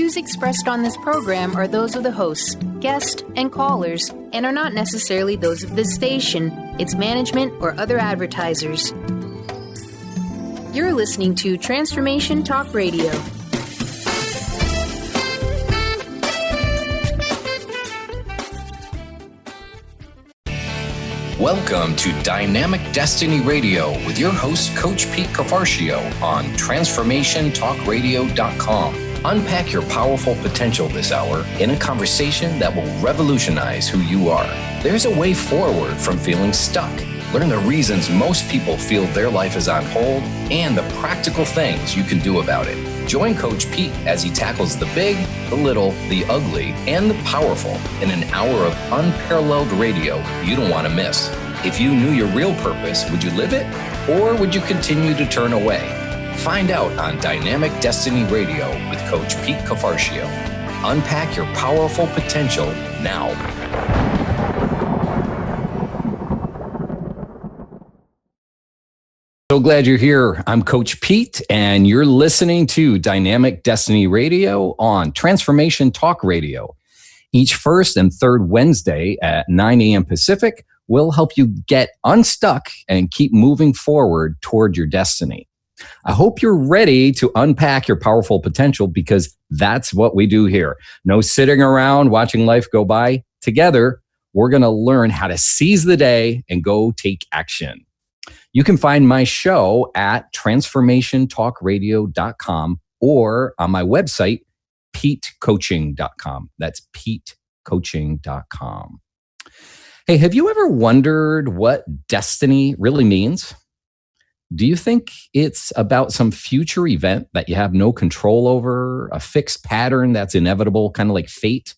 views expressed on this program are those of the hosts, guests, and callers, and are not necessarily those of this station, its management, or other advertisers. You're listening to Transformation Talk Radio. Welcome to Dynamic Destiny Radio with your host, Coach Pete Cafarchio on TransformationTalkRadio.com. Unpack your powerful potential this hour in a conversation that will revolutionize who you are. There's a way forward from feeling stuck. Learn the reasons most people feel their life is on hold and the practical things you can do about it. Join Coach Pete as he tackles the big, the little, the ugly, and the powerful in an hour of unparalleled radio you don't want to miss. If you knew your real purpose, would you live it or would you continue to turn away? Find out on Dynamic Destiny Radio with Coach Pete Cafarchio. Unpack your powerful potential now. So glad you're here. I'm Coach Pete, and you're listening to Dynamic Destiny Radio on Transformation Talk Radio. Each first and third Wednesday at 9 a.m. Pacific, we'll help you get unstuck and keep moving forward toward your destiny. I hope you're ready to unpack your powerful potential because that's what we do here. No sitting around watching life go by. Together, we're going to learn how to seize the day and go take action. You can find my show at transformationtalkradio.com or on my website, petecoaching.com. That's petecoaching.com. Hey, have you ever wondered what destiny really means? Do you think it's about some future event that you have no control over, a fixed pattern that's inevitable, kind of like fate?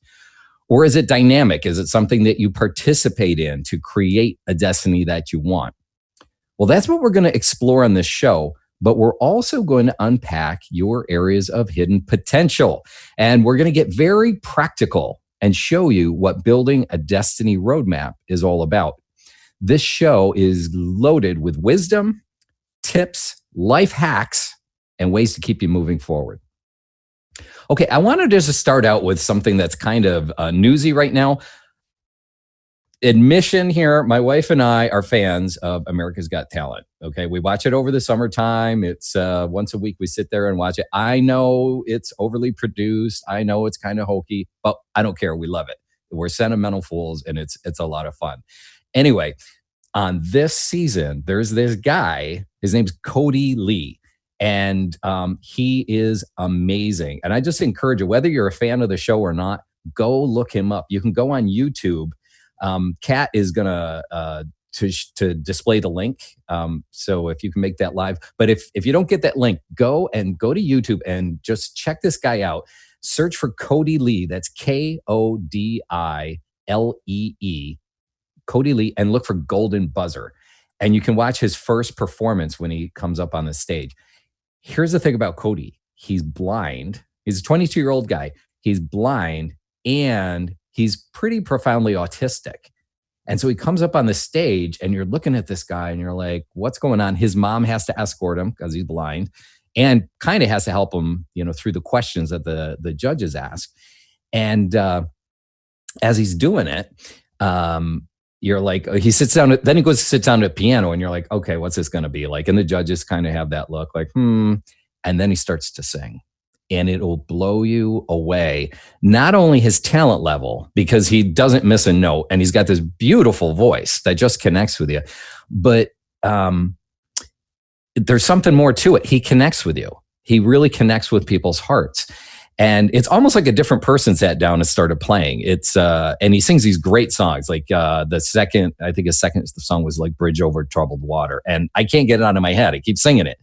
Or is it dynamic? Is it something that you participate in to create a destiny that you want? Well, that's what we're going to explore on this show, but we're also going to unpack your areas of hidden potential. And we're going to get very practical and show you what building a destiny roadmap is all about. This show is loaded with wisdom, tips, life hacks, and ways to keep you moving forward. Okay, I wanted to just start out with something that's kind of newsy right now. Admission here, my wife and I are fans of America's Got Talent. Okay, we watch it over the summertime. It's once a week we sit there and watch it. I know it's overly produced. I know it's kind of hokey, but I don't care. We love it. We're sentimental fools, and it's a lot of fun. Anyway, on this season, there's this guy. His name's Cody Lee, and he is amazing. And I just encourage you, whether you're a fan of the show or not, go look him up. You can go on YouTube. Kat is going to display the link. So if you can make that live, but if you don't get that link, go to YouTube and just check this guy out. Search for Cody Lee. That's Kodilee, Cody Lee, and look for Golden Buzzer. And you can watch his first performance when he comes up on the stage. Here's the thing about Cody. He's blind. He's a 22-year-old guy. He's blind and he's pretty profoundly autistic. And so he comes up on the stage and you're looking at this guy and you're like, what's going on? His mom has to escort him because he's blind and kind of has to help him, through the questions that the judges ask. And as he's doing it, you're like, he sits down, then he goes to sit down at a piano and you're like, okay, what's this going to be like? And the judges kind of have that look like, And then he starts to sing. And it will blow you away. Not only his talent level, because he doesn't miss a note, and he's got this beautiful voice that just connects with you, but there's something more to it. He connects with you. He really connects with people's hearts. And it's almost like a different person sat down and started playing. It's and he sings these great songs. Like his second song was like Bridge Over Troubled Water. And I can't get it out of my head. I keep singing it.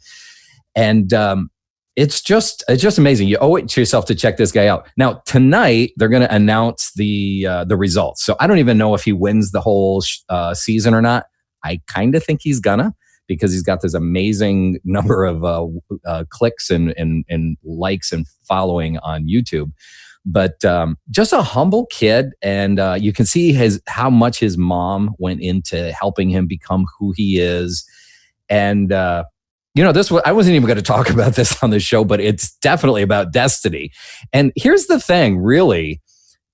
And it's just amazing. You owe it to yourself to check this guy out. Now, tonight, they're going to announce the results. So I don't even know if he wins the whole season or not. I kind of think he's gonna, because he's got this amazing number of clicks and likes and following on YouTube. But just a humble kid. And you can see how much his mom went into helping him become who he is. And I wasn't even going to talk about this on the show, but it's definitely about destiny. And here's the thing, really,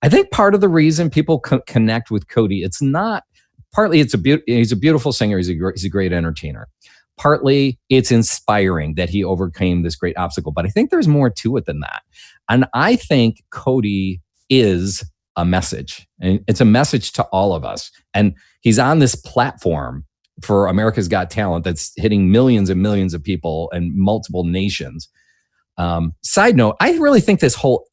I think part of the reason people connect with Cody, it's not partly he's a beautiful singer, he's a great entertainer. Partly it's inspiring that he overcame this great obstacle, but I think there's more to it than that. And I think Cody is a message, and it's a message to all of us. And he's on this platform for America's Got Talent that's hitting millions and millions of people and multiple nations. Side note, I really think this whole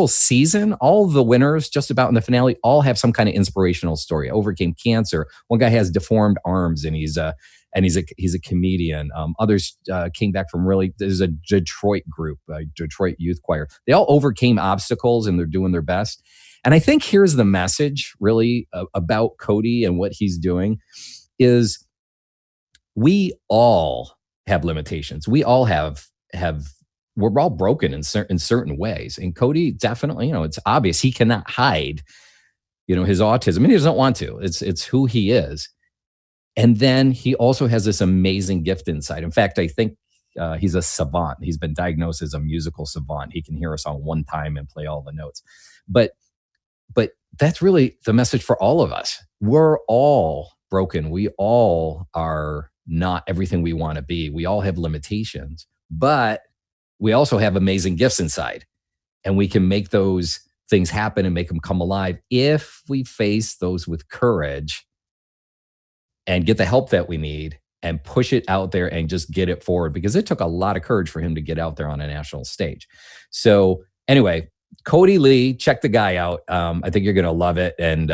season, all the winners just about in the finale all have some kind of inspirational story. Overcame cancer. One guy has deformed arms and he's a comedian. Others came back from there's a Detroit group, Detroit Youth Choir. They all overcame obstacles and they're doing their best. And I think here's the message really about Cody and what he's doing is we all have limitations. We all we're all broken in certain ways. And Cody definitely, it's obvious he cannot hide, his autism. And he doesn't want to. It's who he is. And then he also has this amazing gift inside. In fact, I think he's a savant. He's been diagnosed as a musical savant. He can hear us on one time and play all the notes. But that's really the message for all of us. We're all broken. We all are not everything we want to be. We all have limitations, but we also have amazing gifts inside, and we can make those things happen and make them come alive if we face those with courage and get the help that we need and push it out there and just get it forward, because it took a lot of courage for him to get out there on a national stage. So anyway, Cody Lee, check the guy out. I think you're going to love it. And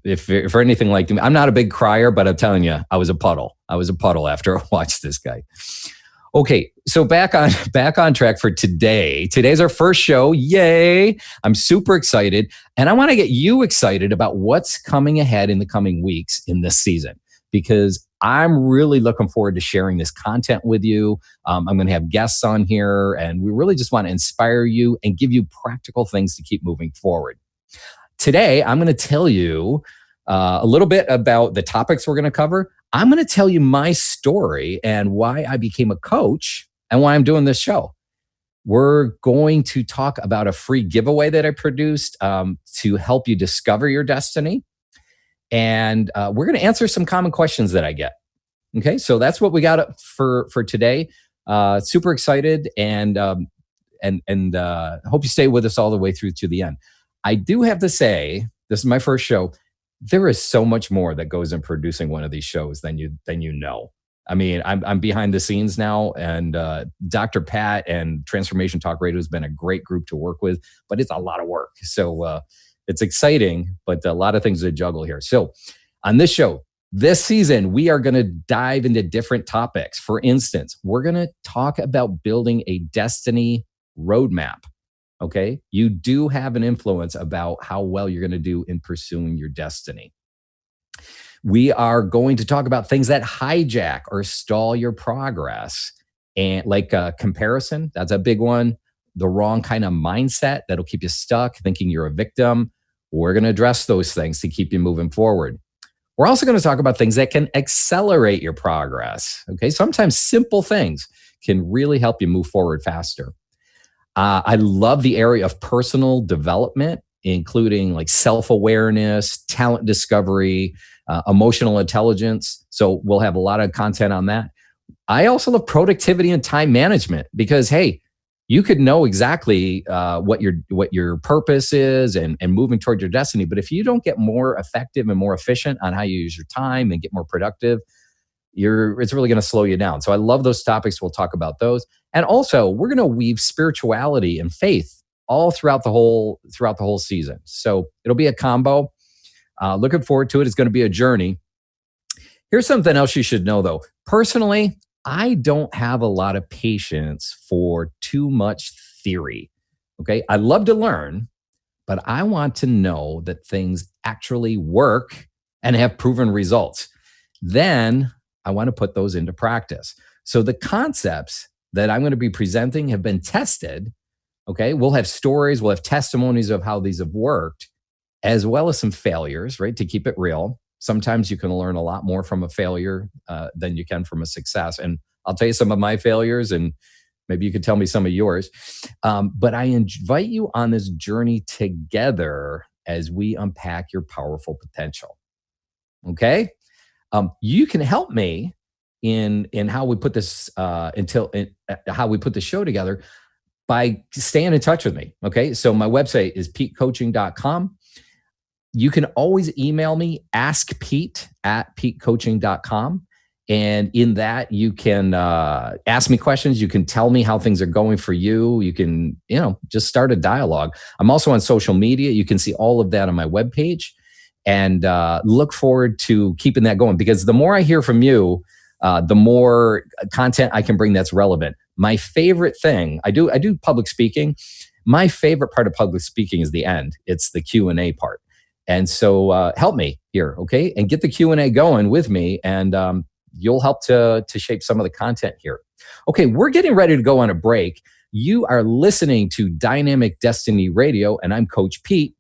if for anything like me, I'm not a big crier, but I'm telling you, I was a puddle. After I watched this guy. Okay, so back on track for today. Today's our first show. Yay! I'm super excited. And I want to get you excited about what's coming ahead in the coming weeks in this season, because I'm really looking forward to sharing this content with you. I'm going to have guests on here, and we really just want to inspire you and give you practical things to keep moving forward. Today, I'm going to tell you a little bit about the topics we're going to cover. I'm going to tell you my story and why I became a coach and why I'm doing this show. We're going to talk about a free giveaway that I produced to help you discover your destiny. And we're going to answer some common questions that I get. Okay, so that's what we got for today. Super excited and hope you stay with us all the way through to the end. I do have to say, this is my first show. There is so much more that goes in producing one of these shows than you know. I mean, I'm behind the scenes now, and Dr. Pat and Transformation Talk Radio has been a great group to work with, but it's a lot of work. So it's exciting, but a lot of things to juggle here. So on this show, this season, we are going to dive into different topics. For instance, we're going to talk about building a destiny roadmap. Okay, you do have an influence about how well you're going to do in pursuing your destiny. We are going to talk about things that hijack or stall your progress, and like comparison, that's a big one. The wrong kind of mindset that'll keep you stuck, thinking you're a victim. We're going to address those things to keep you moving forward. We're also going to talk about things that can accelerate your progress. Okay, sometimes simple things can really help you move forward faster. I love the area of personal development, including like self-awareness, talent discovery, emotional intelligence. So we'll have a lot of content on that. I also love productivity and time management, because, hey, you could know exactly what your purpose is and moving toward your destiny. But if you don't get more effective and more efficient on how you use your time and get more productive, it's really going to slow you down. So I love those topics. We'll talk about those. And also, we're going to weave spirituality and faith all throughout the whole season. So it'll be a combo. Looking forward to it. It's going to be a journey. Here's something else you should know, though. Personally, I don't have a lot of patience for too much theory. Okay, I love to learn, but I want to know that things actually work and have proven results. Then I want to put those into practice. So the concepts that I'm going to be presenting have been tested. Okay, we'll have stories, we'll have testimonies of how these have worked, as well as some failures, right? To keep it real. Sometimes you can learn a lot more from a failure than you can from a success. And I'll tell you some of my failures, and maybe you could tell me some of yours. But I invite you on this journey together as we unpack your powerful potential. Okay? You can help me in how we put this how we put the show together by staying in touch with me. Okay. So my website is petecoaching.com. You can always email me, askpete@petecoaching.com. And in that, you can ask me questions. You can tell me how things are going for you. You can, just start a dialogue. I'm also on social media. You can see all of that on my webpage, and look forward to keeping that going, because the more I hear from you, the more content I can bring that's relevant. My favorite thing, I do public speaking. My favorite part of public speaking is the end. It's the Q&A part. And so help me here, okay? And get the Q&A going with me, and you'll help to shape some of the content here. Okay, we're getting ready to go on a break. You are listening to Dynamic Destiny Radio, and I'm Coach Pete.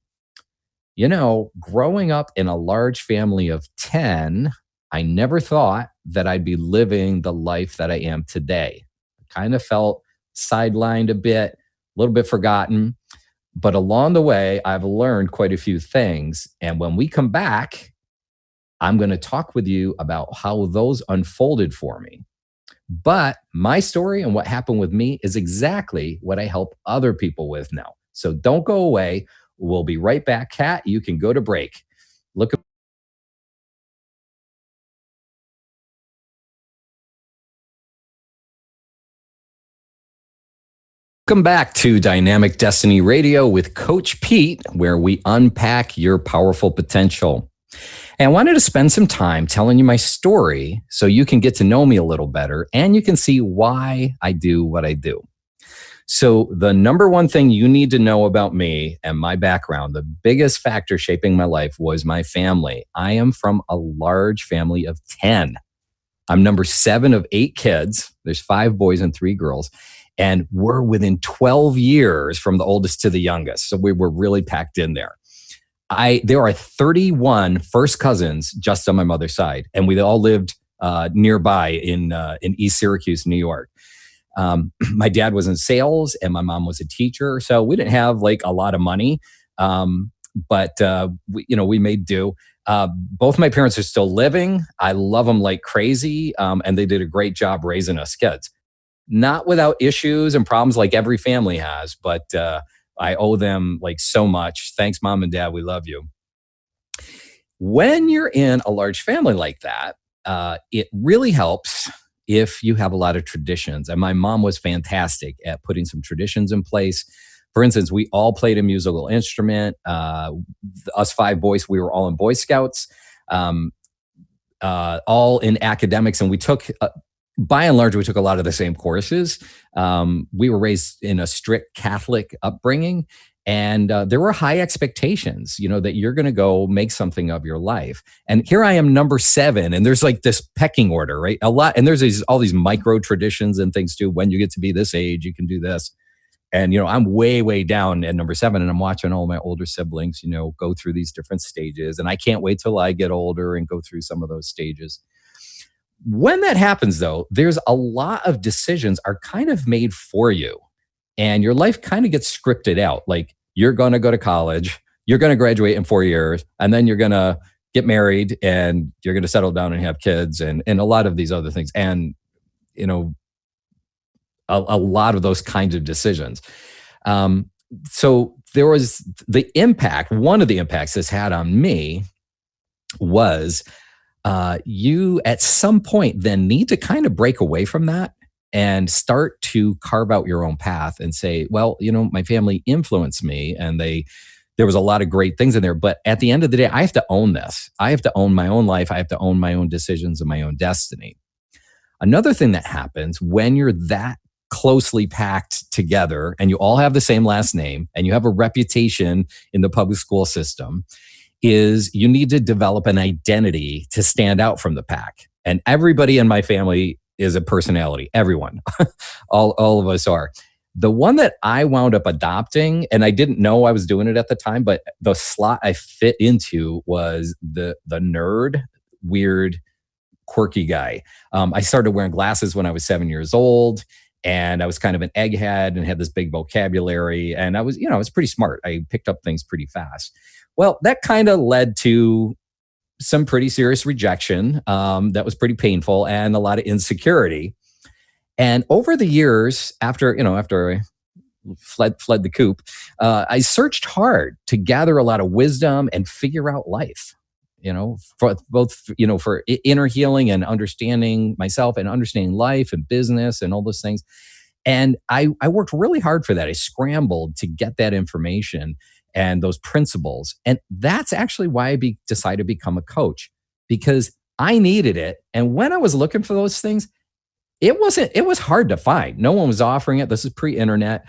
Growing up in a large family of 10, I never thought that I'd be living the life that I am today. I kind of felt sidelined a bit, a little bit forgotten. But along the way, I've learned quite a few things. And when we come back, I'm going to talk with you about how those unfolded for me. But my story and what happened with me is exactly what I help other people with now. So don't go away. We'll be right back. Kat, you can go to break. Welcome back to Dynamic Destiny Radio with Coach Pete, where we unpack your powerful potential. And I wanted to spend some time telling you my story so you can get to know me a little better and you can see why I do what I do. So the number one thing you need to know about me and my background, the biggest factor shaping my life, was my family. I am from a large family of 10. I'm number 7 of 8 kids. There's 5 boys and 3 girls. And we're within 12 years from the oldest to the youngest. So we were really packed in there. There are 31 first cousins just on my mother's side. And we all lived nearby in East Syracuse, New York. My dad was in sales and my mom was a teacher. So we didn't have like a lot of money. But we made do. Both my parents are still living. I love them like crazy. And they did a great job raising us kids. Not without issues and problems like every family has, but I owe them like so much. Thanks, Mom and Dad. We love you. When you're in a large family like that, it really helps if you have a lot of traditions. And my mom was fantastic at putting some traditions in place. For instance, we all played a musical instrument. Us 5 boys, we were all in Boy Scouts, all in academics, and we took... by and large, we took a lot of the same courses. We were raised in a strict Catholic upbringing, and there were high expectations, that you're going to go make something of your life. And here I am, number 7, and there's like this pecking order, right? A lot, and there's all these micro traditions and things too. When you get to be this age, you can do this. And, I'm way, way down at number 7, and I'm watching all my older siblings, go through these different stages. And I can't wait till I get older and go through some of those stages. When that happens, though, there's a lot of decisions are kind of made for you, and your life kind of gets scripted out. Like, you're going to go to college, you're going to graduate in 4 years, and then you're going to get married, and you're going to settle down and have kids, and a lot of these other things. And, a lot of those kinds of decisions. So there was the impact. One of the impacts this had on me was you at some point then need to kind of break away from that and start to carve out your own path and say, well, my family influenced me, and there was a lot of great things in there. But at the end of the day, I have to own this. I have to own my own life. I have to own my own decisions and my own destiny. Another thing that happens when you're that closely packed together and you all have the same last name and you have a reputation in the public school system is you need to develop an identity to stand out from the pack. And everybody in my family is a personality. Everyone, all of us are. The one that I wound up adopting, and I didn't know I was doing it at the time, but the slot I fit into was the nerd, weird, quirky guy. I started wearing glasses when I was 7 years old, and I was kind of an egghead and had this big vocabulary. And I was pretty smart. I picked up things pretty fast. Well, that kind of led to some pretty serious rejection that was pretty painful, and a lot of insecurity. And over the years, after I fled the coop, I searched hard to gather a lot of wisdom and figure out life. For both, for inner healing and understanding myself and understanding life and business and all those things. And I worked really hard for that. I scrambled to get that information and those principles. And that's actually why I decided to become a coach, because I needed it. And when I was looking for those things, it was hard to find. No one was offering it. This is pre-internet.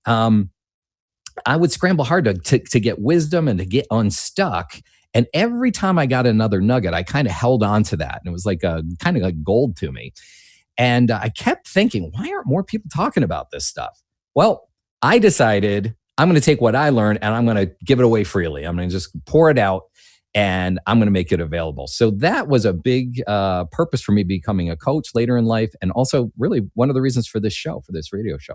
I would scramble hard to get wisdom and to get unstuck. And every time I got another nugget, I kind of held on to that. And it was like kind of like gold to me. And I kept thinking, why aren't more people talking about this stuff? Well, I decided I'm going to take what I learned and I'm going to give it away freely. I'm going to just pour it out and I'm going to make it available. So that was a big purpose for me becoming a coach later in life. And also really one of the reasons for this radio show.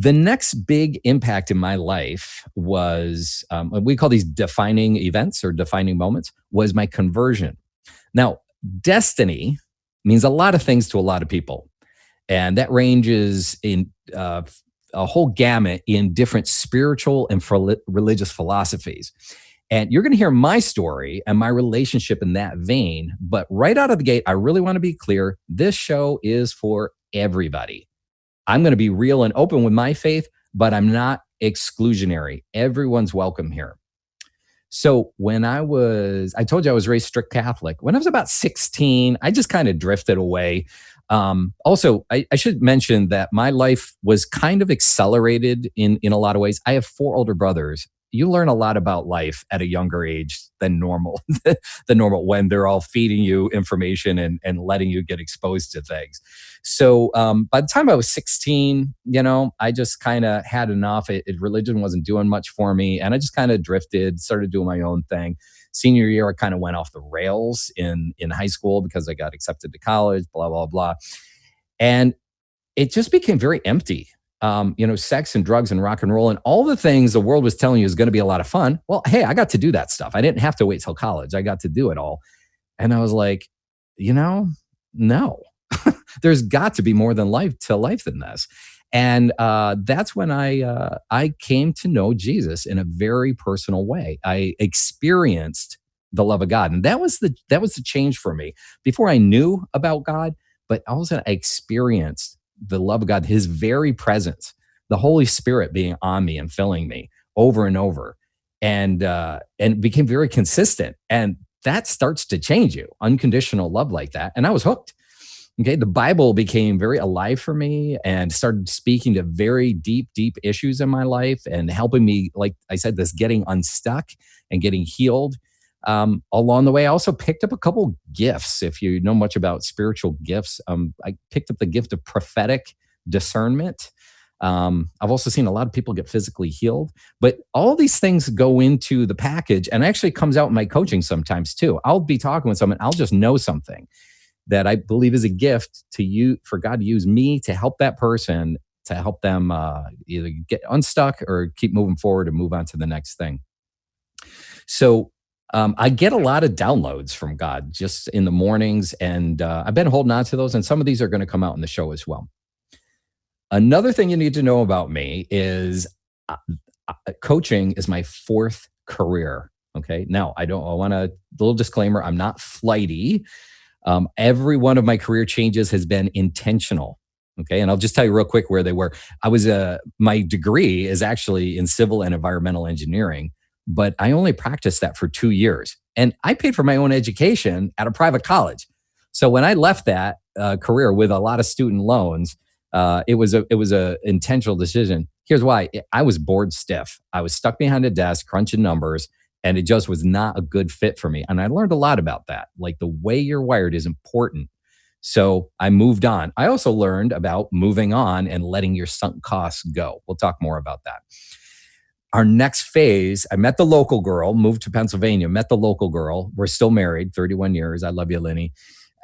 The next big impact in my life was, we call these defining events or defining moments, was my conversion. Now, destiny means a lot of things to a lot of people. And that ranges in a whole gamut in different spiritual and religious philosophies. And you're going to hear my story and my relationship in that vein. But right out of the gate, I really want to be clear. This show is for everybody. I'm going to be real and open with my faith, but I'm not exclusionary. Everyone's welcome here. So when I told you I was raised strict Catholic. When I was about 16, I just kind of drifted away. Also, I should mention that my life was kind of accelerated in a lot of ways. I have 4 older brothers. You learn a lot about life at a younger age than normal, when they're all feeding you information and letting you get exposed to things. So by the time I was 16, I just kind of had enough. Religion wasn't doing much for me. And I just kind of drifted, started doing my own thing. Senior year, I kind of went off the rails in high school because I got accepted to college, blah, blah, blah. And it just became very empty. Sex and drugs and rock and roll and all the things the world was telling you is going to be a lot of fun. Well, hey, I got to do that stuff. I didn't have to wait till college. I got to do it all. And I was like, no, there's got to be more than life than this. And that's when I came to know Jesus in a very personal way. I experienced the love of God. And that was the change for me. Before I knew about God, but all of a sudden I experienced the love of God, his very presence, the Holy Spirit being on me and filling me over and over, and became very consistent. And that starts to change you, unconditional love like that. And I was hooked. Okay. The Bible became very alive for me and started speaking to very deep, deep issues in my life and helping me, like I said, this getting unstuck and getting healed. Along the way, I also picked up a couple gifts. If you know much about spiritual gifts, I picked up the gift of prophetic discernment. I've also seen a lot of people get physically healed, but all these things go into the package and actually comes out in my coaching sometimes too. I'll be talking with someone, I'll just know something that I believe is a gift to you, for God to use me to help that person, to help them either get unstuck or keep moving forward and move on to the next thing. So I get a lot of downloads from God just in the mornings, and I've been holding on to those, and some of these are going to come out in the show as well. Another thing you need to know about me is coaching is my 4th career. Okay. Now, I want a little disclaimer. I'm not flighty. Every one of my career changes has been intentional. Okay. And I'll just tell you real quick where they were. My degree is actually in civil and environmental engineering, but I only practiced that for 2 years. And I paid for my own education at a private college. So when I left that career with a lot of student loans, it was a intentional decision. Here's why. I was bored stiff. I was stuck behind a desk crunching numbers, and it just was not a good fit for me. And I learned a lot about that. Like, the way you're wired is important. So I moved on. I also learned about moving on and letting your sunk costs go. We'll talk more about that. Our next phase, I met the local girl, moved to Pennsylvania, met the local girl. We're still married, 31 years. I love you, Lenny.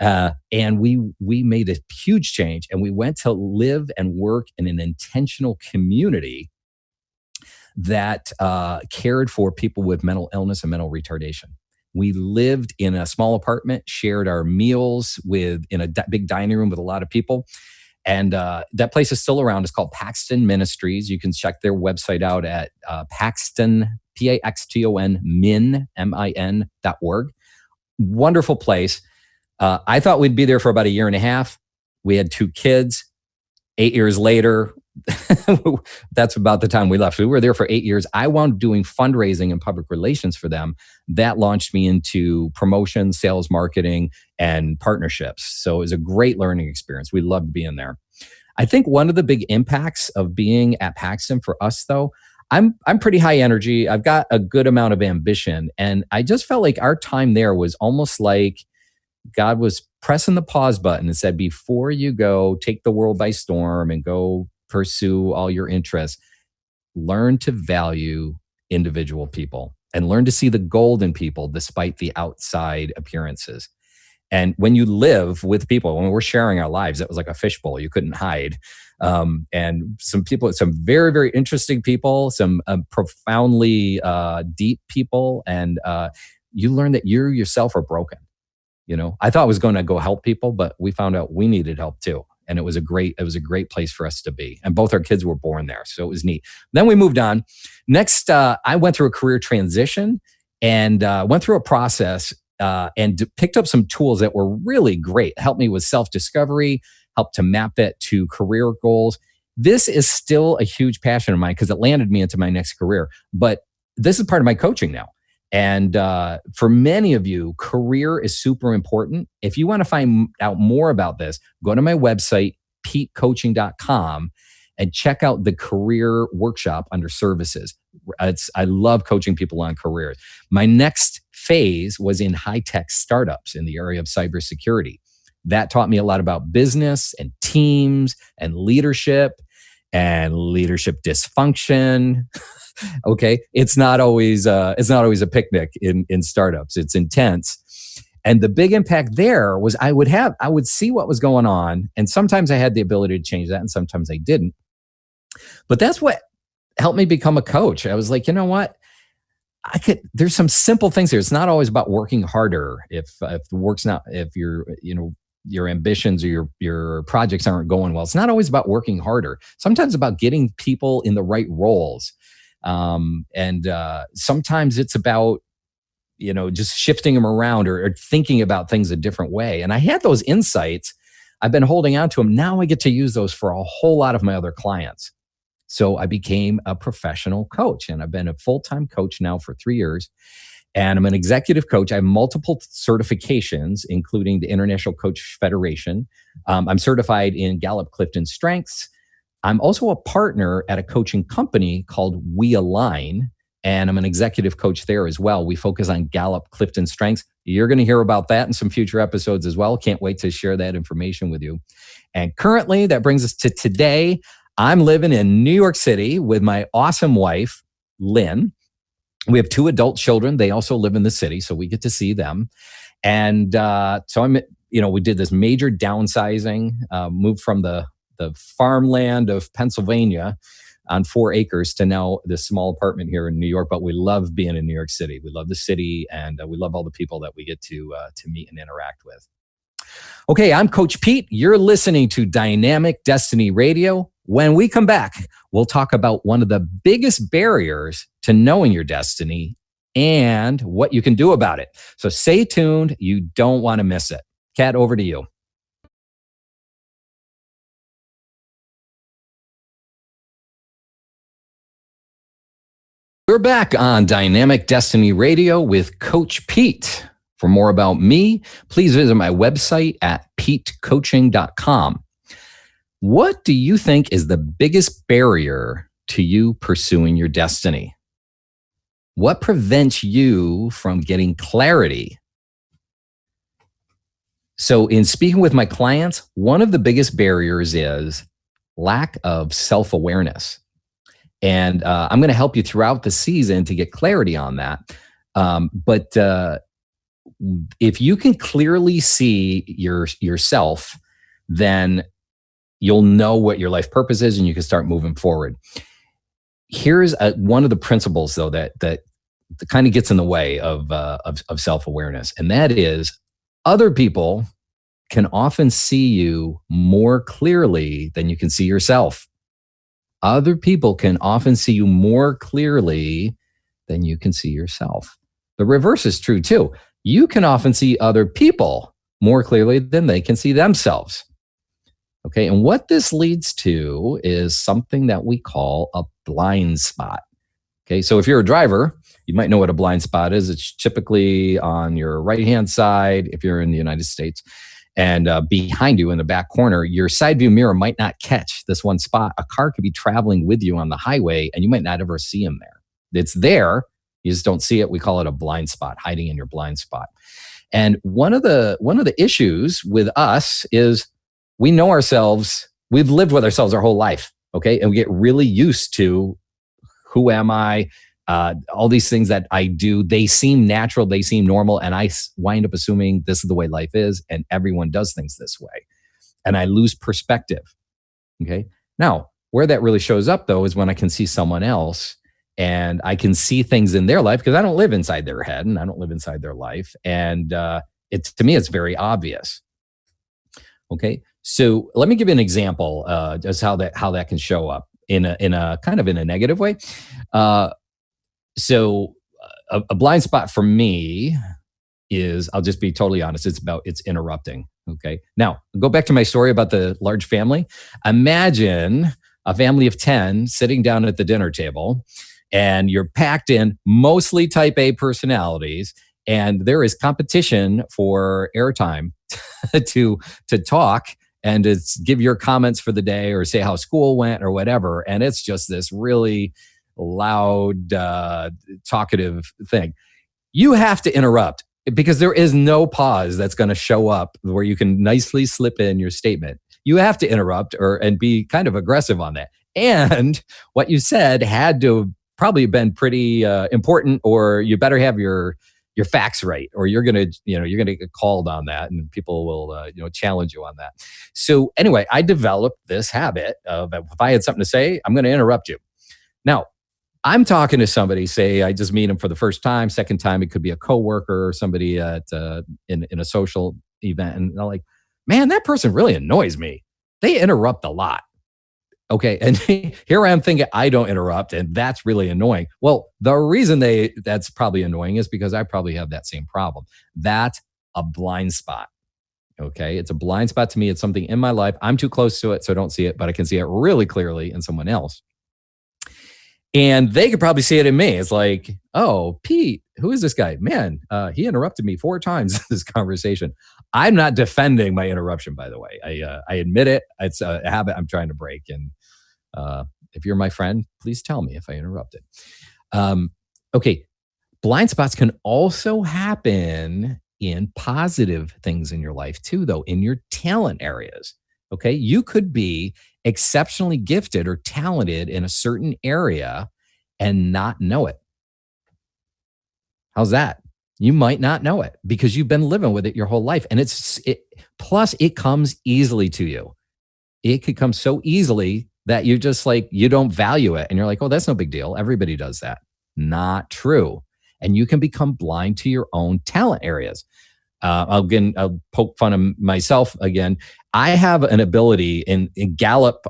And we made a huge change, and we went to live and work in an intentional community that cared for people with mental illness and mental retardation. We lived in a small apartment, shared our meals in a big dining room with a lot of people. And that place is still around. It's called Paxton Ministries. You can check their website out at Paxton, Paxton, min.org. Wonderful place. I thought we'd be there for about a year and a half. We had 2 kids. 8 years later, that's about the time we left. We were there for 8 years. I wound up doing fundraising and public relations for them. That launched me into promotion, sales, marketing, and partnerships. So it was a great learning experience. We loved being there. I think one of the big impacts of being at Paxton for us, though, I'm pretty high energy. I've got a good amount of ambition. And I just felt like our time there was almost like God was pressing the pause button and said, before you go take the world by storm and go pursue all your interests, learn to value individual people and learn to see the gold in people despite the outside appearances. And when you live with people, when we're sharing our lives, it was like a fishbowl. You couldn't hide. And some very, very interesting people, some profoundly deep people. And you learn that you yourself are broken. I thought I was going to go help people, but we found out we needed help too. And it was a great place for us to be. And both our kids were born there. So it was neat. Then we moved on. Next, I went through a career transition and went through a process and picked up some tools that were really great. Helped me with self-discovery, helped to map it to career goals. This is still a huge passion of mine because it landed me into my next career. But this is part of my coaching now. And for many of you, career is super important. If you want to find out more about this, go to my website, petecoaching.com, and check out the career workshop under services. I love coaching people on careers. My next phase was in high-tech startups in the area of cybersecurity. That taught me a lot about business and teams and leadership dysfunction. Okay, it's not always a picnic in startups. It's intense. And the big impact there was I would see what was going on, and sometimes I had the ability to change that and sometimes I didn't. But that's what helped me become a coach. I was like, you know what? There's some simple things here. It's not always about working harder. If your ambitions or your projects aren't going well, it's not always about working harder. Sometimes about getting people in the right roles. And sometimes it's about, just shifting them around or thinking about things a different way. And I had those insights. I've been holding on to them. Now I get to use those for a whole lot of my other clients. So I became a professional coach, and I've been a full-time coach now for 3 years. And I'm an executive coach. I have multiple certifications, including the International Coach Federation. I'm certified in Gallup Clifton Strengths. I'm also a partner at a coaching company called We Align, and I'm an executive coach there as well. We focus on Gallup Clifton Strengths. You're going to hear about that in some future episodes as well. Can't wait to share that information with you. And currently, that brings us to today. I'm living in New York City with my awesome wife, Lynn. We have 2 adult children. They also live in the city, so we get to see them. And so we did this major downsizing, moved from the farmland of Pennsylvania on 4 acres to now this small apartment here in New York. But we love being in New York City. We love the city, and we love all the people that we get to meet and interact with. Okay, I'm Coach Pete. You're listening to Dynamic Destiny Radio. When we come back, we'll talk about one of the biggest barriers to knowing your destiny and what you can do about it. So stay tuned. You don't want to miss it. Kat, over to you. We're back on Dynamic Destiny Radio with Coach Pete. For more about me, please visit my website at petecoaching.com. What do you think is the biggest barrier to you pursuing your destiny? What prevents you from getting clarity? So in speaking with my clients, one of the biggest barriers is lack of self-awareness. And I'm going to help you throughout the season to get clarity on that. But if you can clearly see yourself, then you'll know what your life purpose is and you can start moving forward. Here's one of the principles, though, that kind of gets in the way of self-awareness, and that is other people can often see you more clearly than you can see yourself. Other people can often see you more clearly than you can see yourself. The reverse is true too. You can often see other people more clearly than they can see themselves. Okay, and what this leads to is something that we call a blind spot. Okay, so if you're a driver, you might know what a blind spot is. It's typically on your right-hand side if you're in the United States. And behind you in the back corner, your side view mirror might not catch this one spot. A car could be traveling with you on the highway and you might not ever see him there. It's there, you just don't see it. We call it a blind spot, hiding in your blind spot. And one of the issues with us is we know ourselves, we've lived with ourselves our whole life, okay? And we get really used to who am I? All these things that I do, they seem natural, they seem normal, and I wind up assuming this is the way life is, and everyone does things this way. And I lose perspective, okay? Now, where that really shows up, though, is when I can see someone else, and I can see things in their life, because I don't live inside their head, and I don't live inside their life, and to me, it's very obvious, okay? So let me give you an example, just how that can show up in a kind of in a negative way. So a blind spot for me is, I'll just be totally honest, it's interrupting. Okay. Now, go back to my story about the large family. Imagine a family of 10 sitting down at the dinner table, and you're packed in mostly type A personalities, and there is competition for airtime to talk and to give your comments for the day or say how school went or whatever. And it's just this really loud, talkative thing. You have to interrupt, because there is no pause that's going to show up where you can nicely slip in your statement. You have to interrupt and be kind of aggressive on that. And what you said had to probably been pretty important, or you better have your facts right, or you're gonna get called on that, and people will challenge you on that. So anyway, I developed this habit of, if I had something to say, I'm going to interrupt you. Now, I'm talking to somebody, say I just meet them for the first time, second time, it could be a coworker or somebody at in a social event, and they're like, man, that person really annoys me. They interrupt a lot. Okay, and here I am thinking I don't interrupt, and that's really annoying. Well, the reason that's probably annoying is because I probably have that same problem. That's a blind spot. Okay, it's a blind spot to me. It's something in my life. I'm too close to it, so I don't see it, but I can see it really clearly in someone else. And they could probably see it in me. It's like, oh, Pete, who is this guy? Man, he interrupted me 4 times in this conversation. I'm not defending my interruption, by the way. I admit it. It's a habit I'm trying to break. And if you're my friend, please tell me if I interrupted. Okay, blind spots can also happen in positive things in your life too, though, in your talent areas. Okay, you could be exceptionally gifted or talented in a certain area and not know it. How's that? You might not know it because you've been living with it your whole life. And plus it comes easily to you. It could come so easily that you just you don't value it. And you're like, oh, that's no big deal. Everybody does that. Not true. And you can become blind to your own talent areas. I'll poke fun of myself again. I have an ability in Gallup,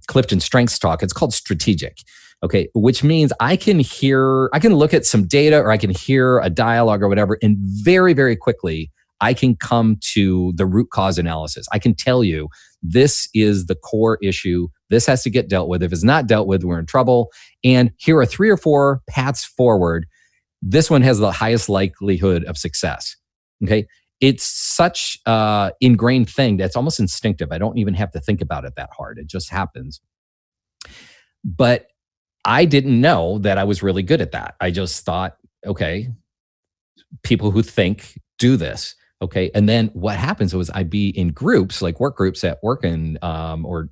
Clifton Strengths Talk. It's called strategic. Okay, which means I can look at some data, or I can hear a dialogue or whatever, and very, very quickly, I can come to the root cause analysis. I can tell you, this is the core issue. This has to get dealt with. If it's not dealt with, we're in trouble. And here are 3 or 4 paths forward. This one has the highest likelihood of success. Okay. It's such an ingrained thing that's almost instinctive. I don't even have to think about it that hard. It just happens. But I didn't know that I was really good at that. I just thought, okay, people who think do this. Okay. And then what happens was I'd be in groups, like work groups at work and, or,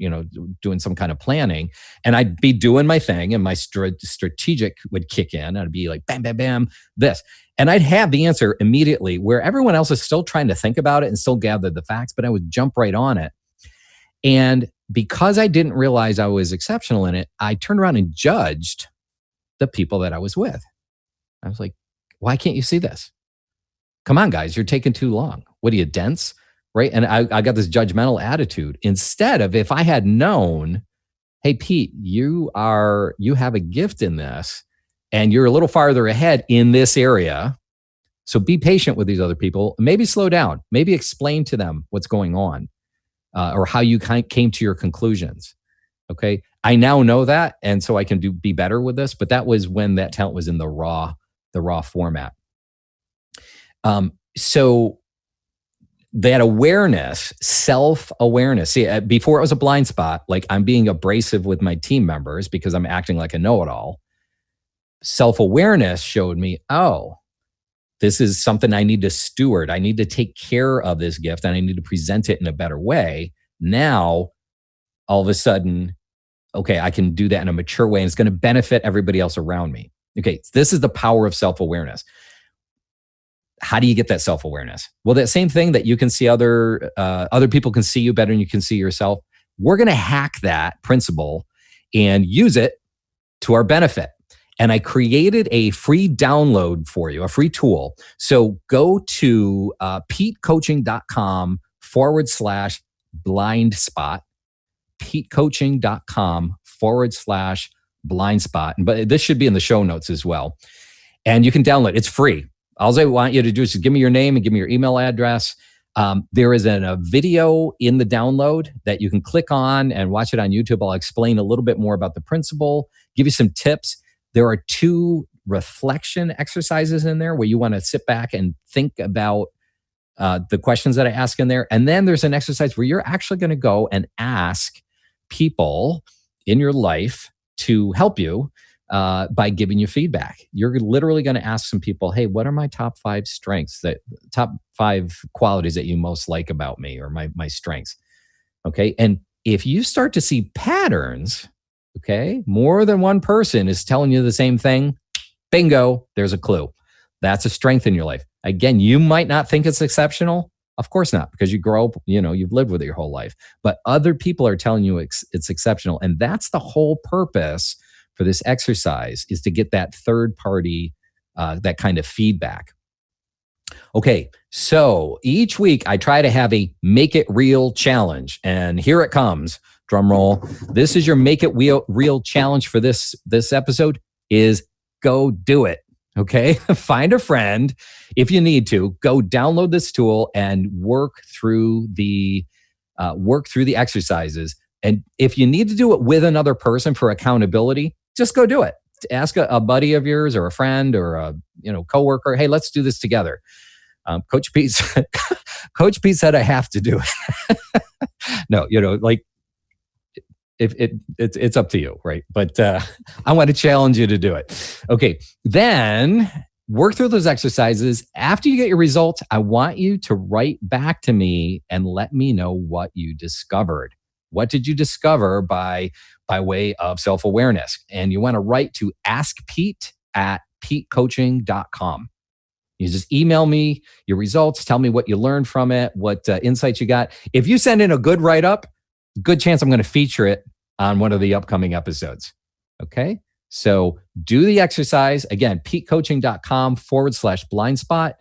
doing some kind of planning, and I'd be doing my thing and my strategic would kick in. And I'd be like, bam, bam, bam, this. And I'd have the answer immediately where everyone else is still trying to think about it and still gather the facts, but I would jump right on it. And because I didn't realize I was exceptional in it, I turned around and judged the people that I was with. I was like, why can't you see this? Come on, guys, you're taking too long. What are you, dense? Right? And I got this judgmental attitude. Instead of, if I had known, hey, Pete, you have a gift in this and you're a little farther ahead in this area. So be patient with these other people. Maybe slow down. Maybe explain to them what's going on, or how you came to your conclusions. Okay. I now know that. And so I can be better with this. But that was when that talent was in the raw format. So that awareness, self-awareness, see, before it was a blind spot, like I'm being abrasive with my team members because I'm acting like a know-it-all. Self-awareness showed me, oh, this is something I need to steward. I need to take care of this gift and I need to present it in a better way. Now, all of a sudden, okay, I can do that in a mature way and it's going to benefit everybody else around me. Okay, this is the power of self-awareness. How do you get that self-awareness? Well, that same thing that you can see other people can see you better than you can see yourself. We're going to hack that principle and use it to our benefit. And I created a free download for you, a free tool. So go to petecoaching.com/blind spot, petecoaching.com/blind spot. But this should be in the show notes as well. And you can download it. It's free. All I want you to do is give me your name and give me your email address. There is a video in the download that you can click on and watch it on YouTube. I'll explain a little bit more about the principle, give you some tips. There are 2 reflection exercises in there where you want to sit back and think about the questions that I ask in there. And then there's an exercise where you're actually going to go and ask people in your life to help you by giving you feedback. You're literally going to ask some people, hey, what are my top 5 strengths, top 5 qualities that you most like about me, or my strengths? Okay. And if you start to see patterns, okay, more than one person is telling you the same thing, bingo, there's a clue. That's a strength in your life. Again, you might not think it's exceptional. Of course not, because you grow up, you've lived with it your whole life. But other people are telling you it's exceptional. And that's the whole purpose for this exercise, is to get that third party, that kind of feedback. Okay, so each week I try to have a Make It Real challenge. And here it comes, drum roll. This is your Make It Real challenge for this episode, is go do it. Okay, find a friend if you need to. Go download this tool and work through the exercises. And if you need to do it with another person for accountability, just go do it. Ask a buddy of yours or a friend or a coworker. Hey, let's do this together. Coach Pete said I have to do it. No, if it's up to you, right? But I want to challenge you to do it. Okay, then work through those exercises. After you get your results, I want you to write back to me and let me know what you discovered. What did you discover by way of self-awareness? And you want to write to askpete@petecoaching.com. You just email me your results, tell me what you learned from it, what insights you got. If you send in a good write-up, good chance I'm going to feature it on one of the upcoming episodes. Okay? So do the exercise. Again, petecoaching.com/blind spot,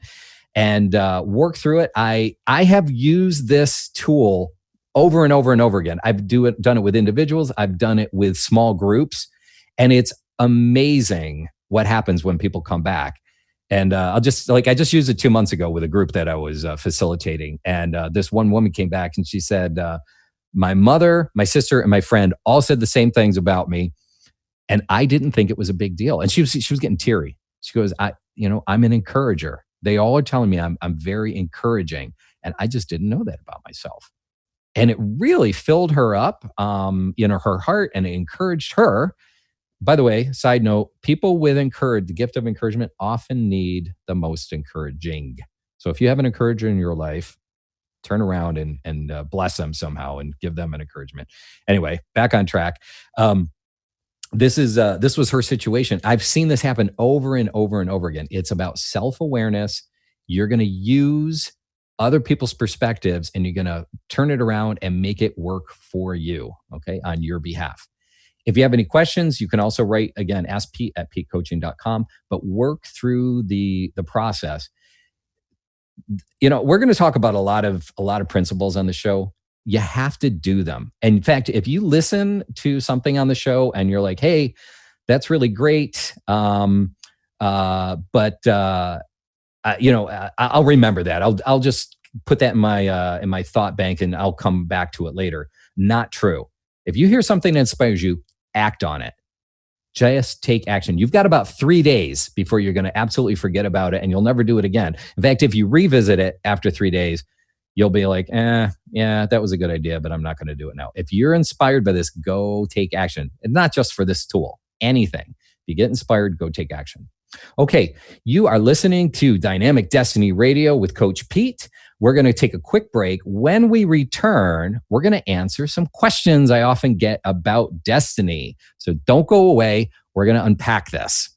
and work through it. I have used this tool over and over and over again. I've done it with individuals. I've done it with small groups, and it's amazing what happens when people come back. And I just used it 2 months ago with a group that I was facilitating. And this one woman came back and she said, my mother, my sister, and my friend all said the same things about me, and I didn't think it was a big deal. And she was getting teary. She goes, I'm an encourager. They all are telling me I'm very encouraging, and I just didn't know that about myself. And it really filled her up, her heart, and it encouraged her. By the way, side note, people with the gift of encouragement often need the most encouraging. So if you have an encourager in your life, turn around and bless them somehow and give them an encouragement. Anyway, back on track. This was her situation. I've seen this happen over and over and over again. It's about self-awareness. You're going to use other people's perspectives and you're going to turn it around and make it work for you, okay, on your behalf. If you have any questions, you can also write, again, ask Pete at petecoaching.com, but work through the process. We're going to talk about a lot of principles on the show. You have to do them. And in fact, if you listen to something on the show and you're like, hey, that's really great, but I'll remember that. I'll just put that in my thought bank and I'll come back to it later. Not true. If you hear something that inspires you, act on it. Just take action. You've got about 3 days before you're going to absolutely forget about it and you'll never do it again. In fact, if you revisit it after 3 days, you'll be like, yeah, that was a good idea, but I'm not going to do it now. If you're inspired by this, go take action. And not just for this tool, anything. If you get inspired, go take action. Okay, you are listening to Dynamic Destiny Radio with Coach Pete. We're going to take a quick break. When we return, we're going to answer some questions I often get about destiny. So don't go away. We're going to unpack this.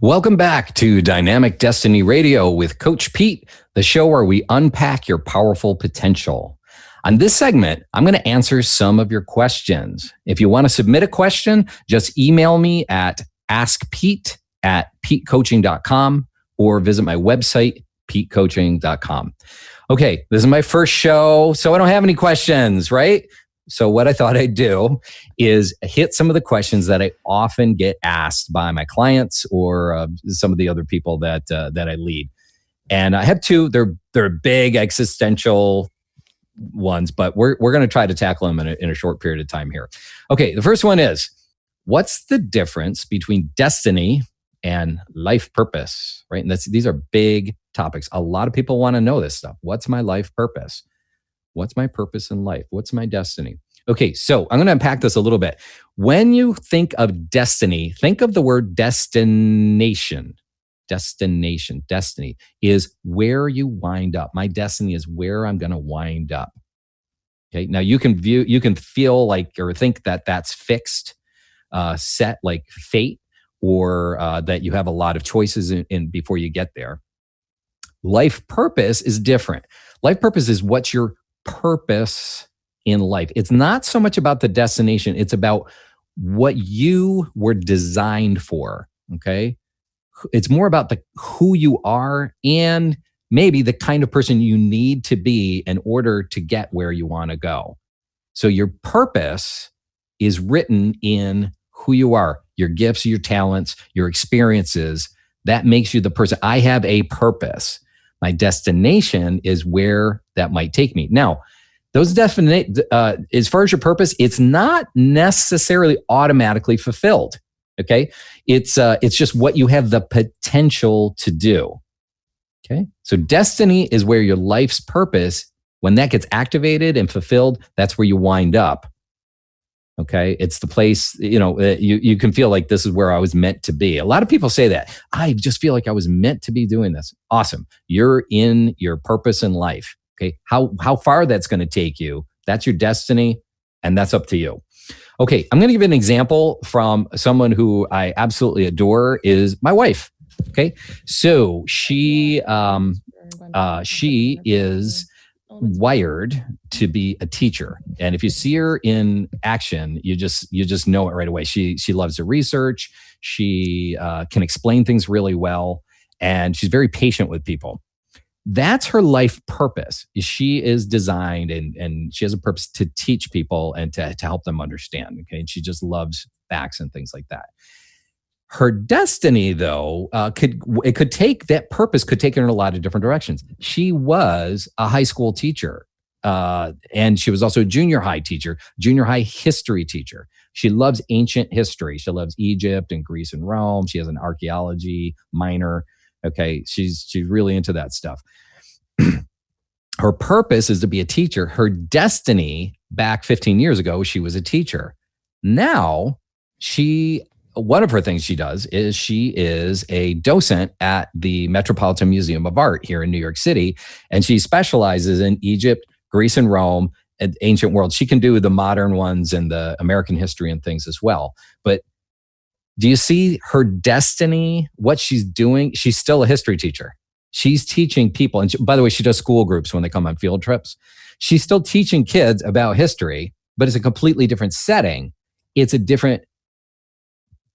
Welcome back to Dynamic Destiny Radio with Coach Pete, the show where we unpack your powerful potential. On this segment, I'm going to answer some of your questions. If you want to submit a question, just email me at askpete@petecoaching.com or visit my website, petecoaching.com. Okay, this is my first show, so I don't have any questions, right? So what I thought I'd do is hit some of the questions that I often get asked by my clients or some of the other people that I lead. And I have two. They're big existential ones, but we're going to try to tackle them in a short period of time here. Okay, the first one is, what's the difference between destiny and life purpose, right? And these are big topics. A lot of people want to know this stuff. What's my life purpose? What's my purpose in life? What's my destiny? Okay, so I'm going to unpack this a little bit. When you think of destiny, think of the word destination. Destination, destiny is where you wind up. My destiny is where I'm going to wind up. Okay, now you can feel like or think that that's fixed, set like fate, or that you have a lot of choices in before you get there. Life purpose is different. Life purpose is what's your purpose in life. It's not so much about the destination. It's about what you were designed for. Okay. It's more about who you are and maybe the kind of person you need to be in order to get where you want to go. So your purpose is written in who you are, your gifts, your talents, your experiences. That makes you the person. I have a purpose. My destination is where that might take me. Now, those as far as your purpose, it's not necessarily automatically fulfilled. Okay, it's just what you have the potential to do. Okay, so destiny is where your life's purpose, when that gets activated and fulfilled, that's where you wind up. Okay, it's the place, you can feel like this is where I was meant to be. A lot of people say that. I just feel like I was meant to be doing this. Awesome. You're in your purpose in life. Okay, how far that's going to take you, that's your destiny, and that's up to you. Okay, I'm going to give you an example from someone who I absolutely adore, is my wife. Okay, so she is wired to be a teacher, and if you see her in action, you just know it right away. She loves to research. She can explain things really well, and she's very patient with people. That's her life purpose. She is designed and she has a purpose to teach people and to help them understand. Okay, and she just loves facts and things like that. Her destiny, though, could take her in a lot of different directions. She was a high school teacher, and she was also a junior high teacher, junior high history teacher. She loves ancient history. She loves Egypt and Greece and Rome. She has an archaeology minor. Okay, she's really into that stuff. Her purpose is to be a teacher. Her destiny back 15 years ago, she was a teacher. Now she one of her things she does is she is a docent at the Metropolitan Museum of Art here in New York City. And she specializes in Egypt, Greece, and Rome, and ancient world. She can do the modern ones and the American history and things as well. But do you see her destiny, what she's doing? She's still a history teacher. She's teaching people. And by the way, she does school groups when they come on field trips. She's still teaching kids about history, but it's a completely different setting. It's a different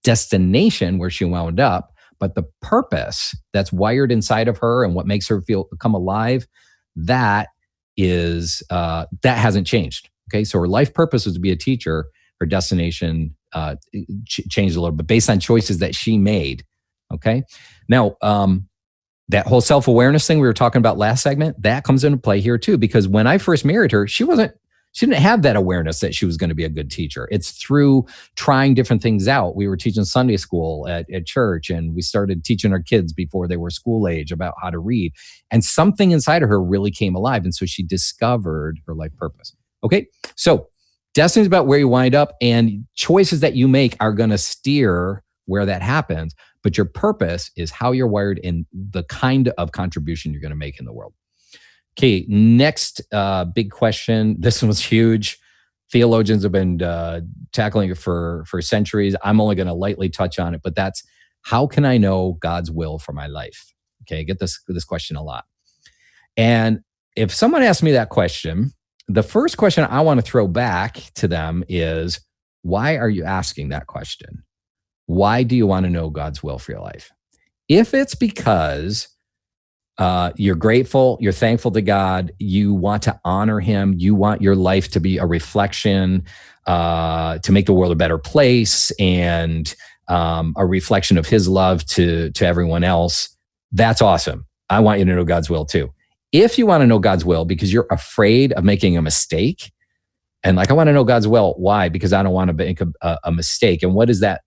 destination where she wound up, but the purpose that's wired inside of her and what makes her come alive, that hasn't changed. Okay, so her life purpose was to be a teacher. Her destination changed a little bit based on choices that she made. Okay, now that whole self-awareness thing we were talking about last segment, that comes into play here too, because when I first married her, she didn't have that awareness that she was going to be a good teacher. It's through trying different things out. We were teaching Sunday school at church, and we started teaching our kids before they were school age about how to read. And something inside of her really came alive. And so she discovered her life purpose. Okay, so destiny is about where you wind up, and choices that you make are going to steer where that happens. But your purpose is how you're wired and the kind of contribution you're going to make in the world. Okay, next big question. This one was huge. Theologians have been tackling it for centuries. I'm only going to lightly touch on it, but that's, how can I know God's will for my life? Okay, I get this question a lot. And if someone asks me that question, the first question I want to throw back to them is, why are you asking that question? Why do you want to know God's will for your life? If it's because you're grateful, you're thankful to God, you want to honor him, you want your life to be a reflection, to make the world a better place, and a reflection of his love to everyone else, that's awesome. I want you to know God's will too. If you want to know God's will because you're afraid of making a mistake, and I want to know God's will, why? Because I don't want to make a mistake. And what is that?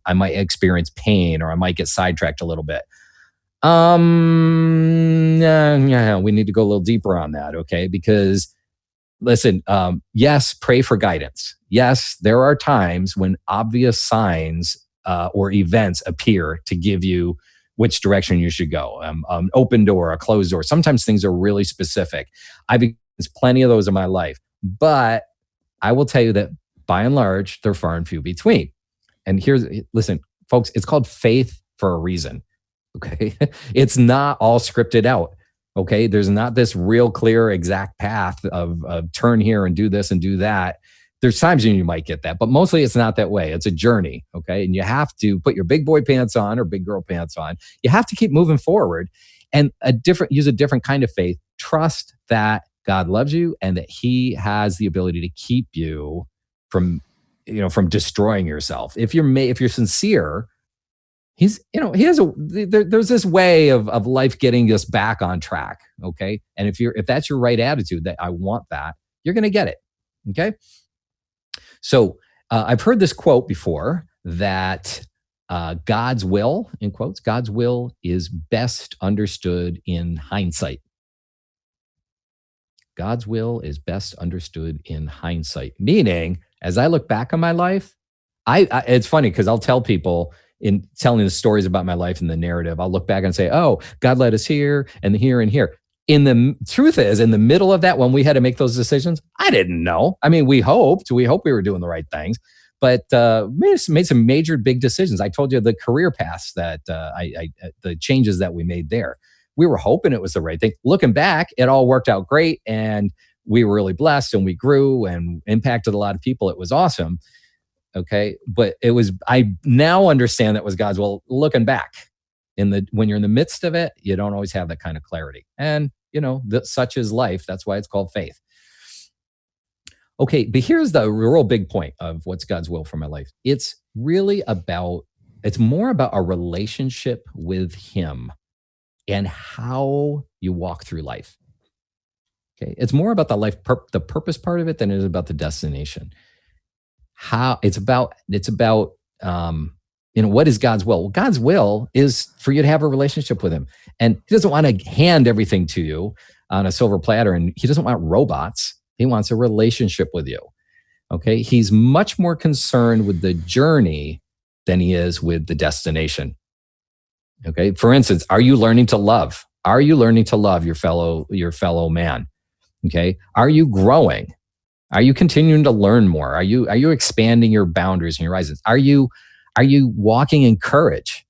I might experience pain, or I might get sidetracked a little bit. Yeah, we need to go a little deeper on that, okay? Because listen, yes, pray for guidance. Yes, there are times when obvious signs or events appear to give you which direction you should go. An open door, a closed door. Sometimes things are really specific. I've experienced plenty of those in my life, but I will tell you that by and large, they're far and few between. And listen, folks, it's called faith for a reason. Okay. It's not all scripted out. Okay. There's not this real clear exact path of turn here and do this and do that. There's times when you might get that, but mostly it's not that way. It's a journey. Okay. And you have to put your big boy pants on or big girl pants on. You have to keep moving forward and use a different kind of faith. Trust that God loves you and that he has the ability to keep you from destroying yourself. If you're sincere, there's this way of life getting us back on track. Okay. And if that's your right attitude, that I want that, you're going to get it. Okay. So I've heard this quote before that God's will, in quotes, God's will is best understood in hindsight. God's will is best understood in hindsight. Meaning, as I look back on my life, it's funny because I'll tell people in telling the stories about my life and the narrative, I'll look back and say, oh, God led us here and here and here. Truth is, in the middle of that, when we had to make those decisions, I didn't know. I mean, we hoped we were doing the right things, but made some major big decisions. I told you the career paths that the changes that we made there. We were hoping it was the right thing. Looking back, it all worked out great, and we were really blessed, and we grew and impacted a lot of people. It was awesome. Okay, but I now understand that was God's will. Looking back, when you're in the midst of it, you don't always have that kind of clarity. And such is life. That's why it's called faith. Okay, but here's the real big point of what's God's will for my life. It's more about a relationship with him and how you walk through life. Okay, it's more about the purpose part of it than it is about the destination. What is God's will? Well, God's will is for you to have a relationship with him. And he doesn't want to hand everything to you on a silver platter, and he doesn't want robots. He wants a relationship with you. Okay? He's much more concerned with the journey than he is with the destination. Okay. For instance, are you learning to love? Are you learning to love your fellow man? Okay. Are you growing? Are you continuing to learn more? Are you expanding your boundaries and your horizons? Are you walking in courage?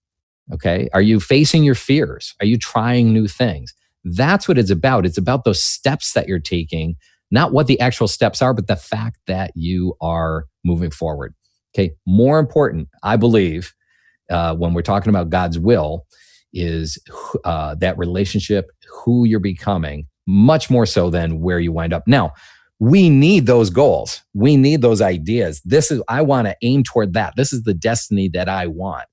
Okay. Are you facing your fears? Are you trying new things? That's what it's about. It's about those steps that you're taking, not what the actual steps are, but the fact that you are moving forward. Okay. More important, I believe, when we're talking about God's will, is that relationship, who you're becoming, much more so than where you wind up. Now, we need those goals. We need those ideas. I want to aim toward that. This is the destiny that I want.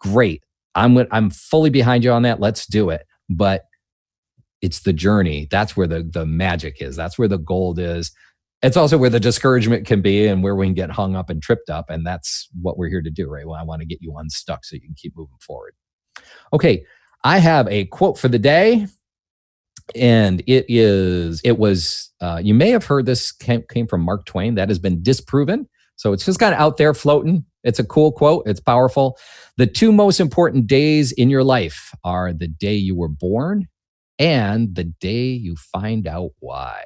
Great. I'm fully behind you on that. Let's do it. But it's the journey. That's where the magic is. That's where the gold is. It's also where the discouragement can be and where we can get hung up and tripped up. And that's what we're here to do, right? Well, I want to get you unstuck so you can keep moving forward. Okay. I have a quote for the day. And you may have heard this came from Mark Twain. That has been disproven. So it's just kind of out there floating. It's a cool quote. It's powerful. The two most important days in your life are the day you were born and the day you find out why.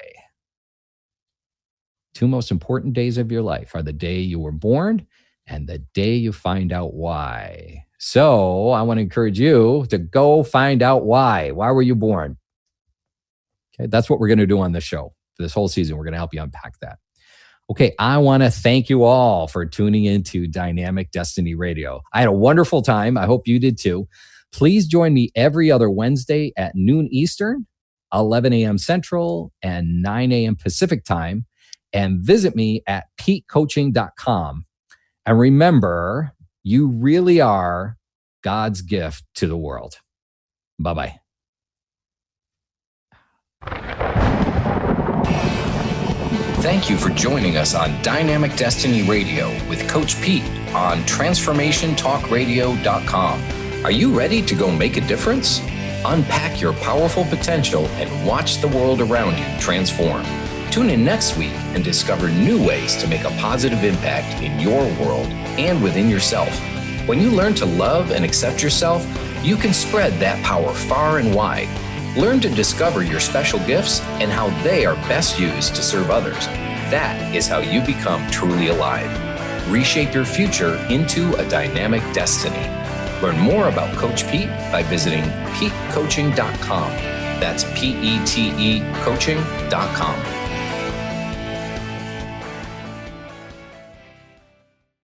Two most important days of your life are the day you were born and the day you find out why. So I want to encourage you to go find out why. Why were you born? Okay, that's what we're going to do on this show. For this whole season, we're going to help you unpack that. Okay, I want to thank you all for tuning into Dynamic Destiny Radio. I had a wonderful time. I hope you did too. Please join me every other Wednesday at noon Eastern, 11 a.m. Central, and 9 a.m. Pacific time. And visit me at petecoaching.com. And remember, you really are God's gift to the world. Bye-bye. Thank you for joining us on Dynamic Destiny Radio with Coach Pete on TransformationTalkRadio.com. Are you ready to go make a difference? Unpack your powerful potential and watch the world around you transform. Tune in next week and discover new ways to make a positive impact in your world and within yourself. When you learn to love and accept yourself, you can spread that power far and wide. Learn to discover your special gifts and how they are best used to serve others. That is how you become truly alive. Reshape your future into a dynamic destiny. Learn more about Coach Pete by visiting petecoaching.com. That's PETE coaching.com.